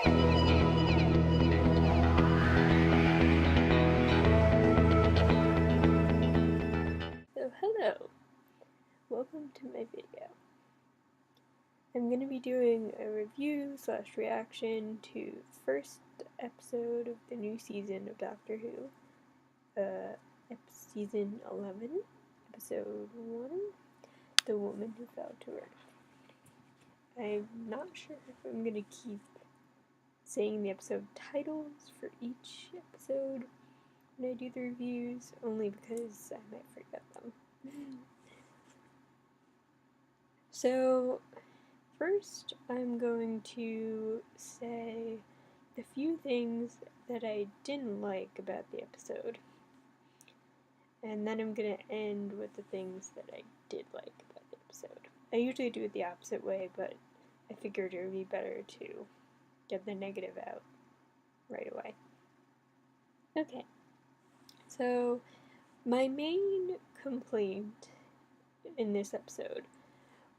So hello, welcome to my video. I'm going to be doing a review / reaction to the first episode of the new season of Doctor Who, season 11, episode 1, The Woman Who Fell to Earth. I'm not sure if I'm going to keep saying the episode titles for each episode when I do the reviews, only because I might forget them. So, first I'm going to say the few things that I didn't like about the episode, and then I'm going to end with the things that I did like about the episode. I usually do it the opposite way, but I figured it would be better to get the negative out right away. Okay, so my main complaint in this episode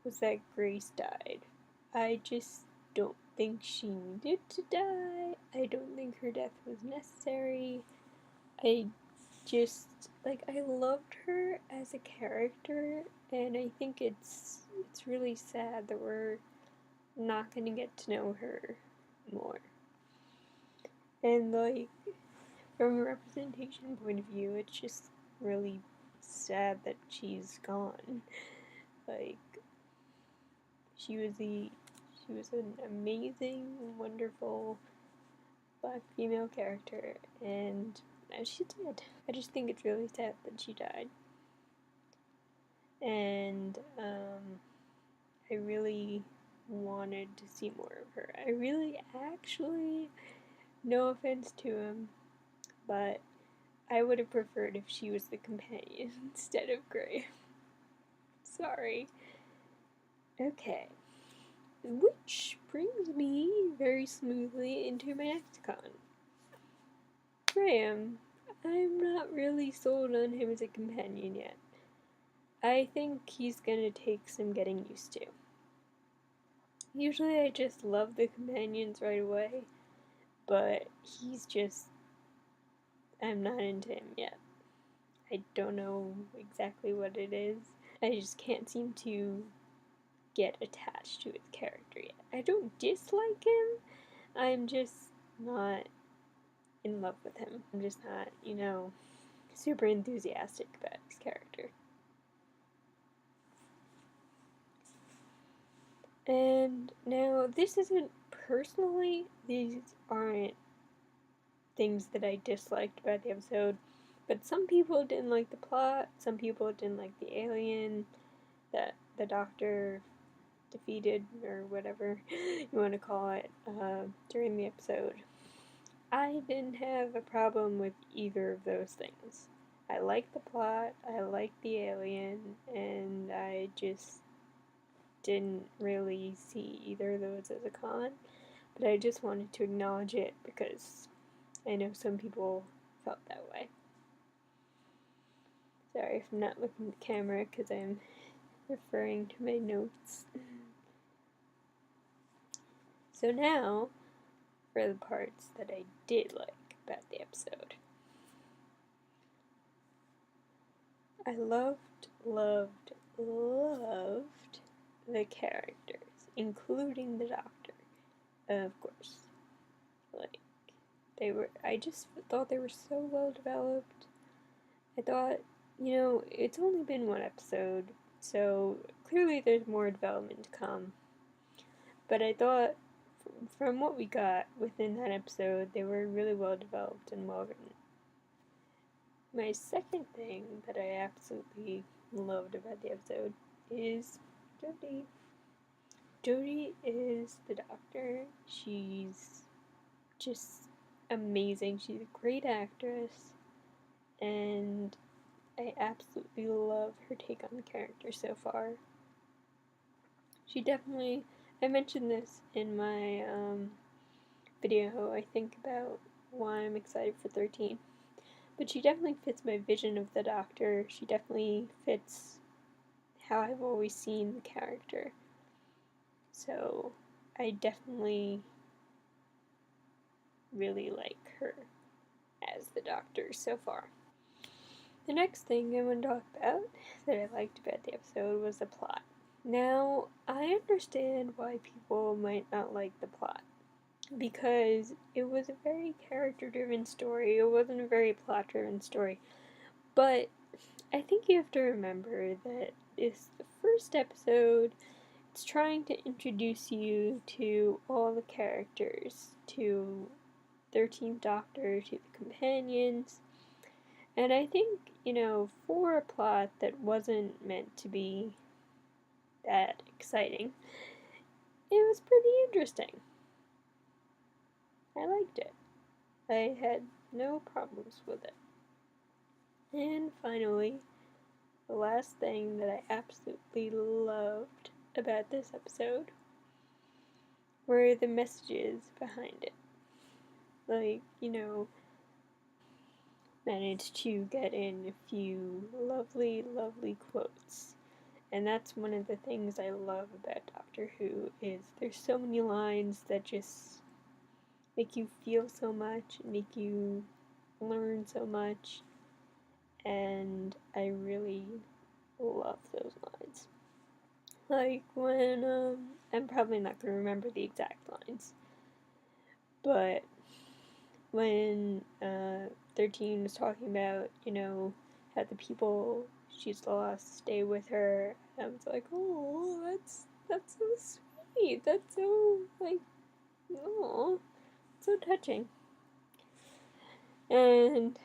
was that Grace died. I just don't think she needed to die. I don't think her death was necessary. I loved her as a character, and I think it's really sad that we're not going to get to know her more. And from a representation point of view, it's just really sad that she's gone. She was an amazing, wonderful Black female character, and now she's dead. I just think it's really sad that she died. And I really wanted to see more of her. I really actually, no offense to him, but I would have preferred if she was the companion instead of Grey. Sorry. Okay. Which brings me very smoothly into my next con. Graham. I'm not really sold on him as a companion yet. I think he's gonna take some getting used to. Usually I just love the companions right away, but I'm not into him yet. I don't know exactly what it is. I just can't seem to get attached to his character yet. I don't dislike him, I'm just not in love with him. I'm just not, super enthusiastic about his character. And now, these aren't things that I disliked about the episode, but some people didn't like the plot, some people didn't like the alien that the Doctor defeated, or whatever you want to call it, during the episode. I didn't have a problem with either of those things. I liked the plot, I liked the alien, and I just didn't really see either of those as a con, but I just wanted to acknowledge it because I know some people felt that way. Sorry if I'm not looking at the camera because I'm referring to my notes. So now, for the parts that I did like about the episode. I loved the characters, including the Doctor, of course. I just thought they were so well developed. I thought, it's only been one episode, so clearly there's more development to come. But I thought, from what we got within that episode, they were really well developed and well written. My second thing that I absolutely loved about the episode is Jodie. Jodie is the Doctor. She's just amazing. She's a great actress, and I absolutely love her take on the character so far. I mentioned this in my video, I think, about why I'm excited for 13. But she definitely fits my vision of the Doctor. She definitely fits how I've always seen the character. So I definitely really like her as the Doctor so far. The next thing I want to talk about that I liked about the episode was the plot. Now, I understand why people might not like the plot, because it was a very character-driven story. It wasn't a very plot-driven story. But I think you have to remember that it's the first episode. It's trying to introduce you to all the characters, to 13th Doctor, to the companions. And I think, for a plot that wasn't meant to be that exciting, it was pretty interesting. I liked it. I had no problems with it. And finally, the last thing that I absolutely loved about this episode were the messages behind it. Like, managed to get in a few lovely, lovely quotes. And that's one of the things I love about Doctor Who, is there's so many lines that just make you feel so much, make you learn so much, and I really love those lines. Like when, I'm probably not going to remember the exact lines, but when 13 was talking about, how the people she's lost stay with her, I was like, oh, that's so sweet. That's so, like, oh, so touching. And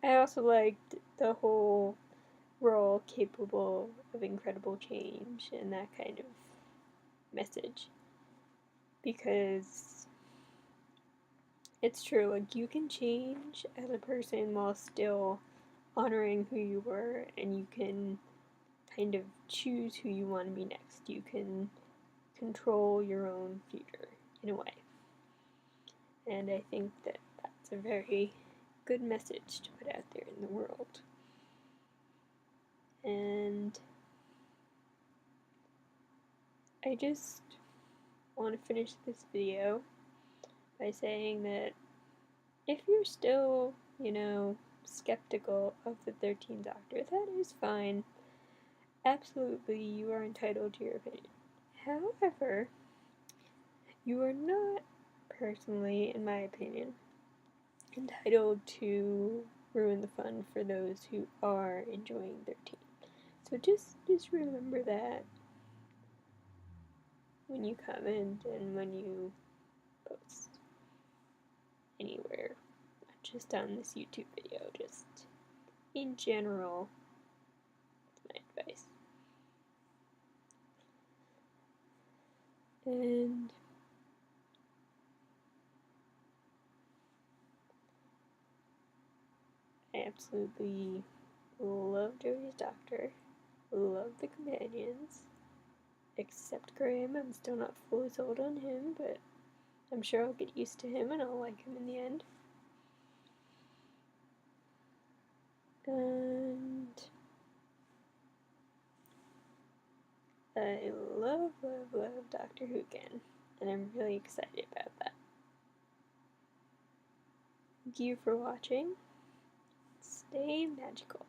I also liked the whole we're all capable of incredible change and that kind of message. Because it's true, like, you can change as a person while still honoring who you were, and you can kind of choose who you want to be next. You can control your own future, in a way. And I think that that's a very good message to put out there in the world. And I just want to finish this video by saying that if you're still, skeptical of the 13th Doctor, that is fine. Absolutely, you are entitled to your opinion. However, you are not, personally, in my opinion, entitled to ruin the fun for those who are enjoying 13. So just remember that when you comment and when you post anywhere, not just on this YouTube video, just in general, that's my advice. And I absolutely love Jodie's Doctor, love the companions, except Graham. I'm still not fully sold on him, but I'm sure I'll get used to him and I'll like him in the end. And I love, love, love Doctor Who again, and I'm really excited about that. Thank you for watching. Stay magical.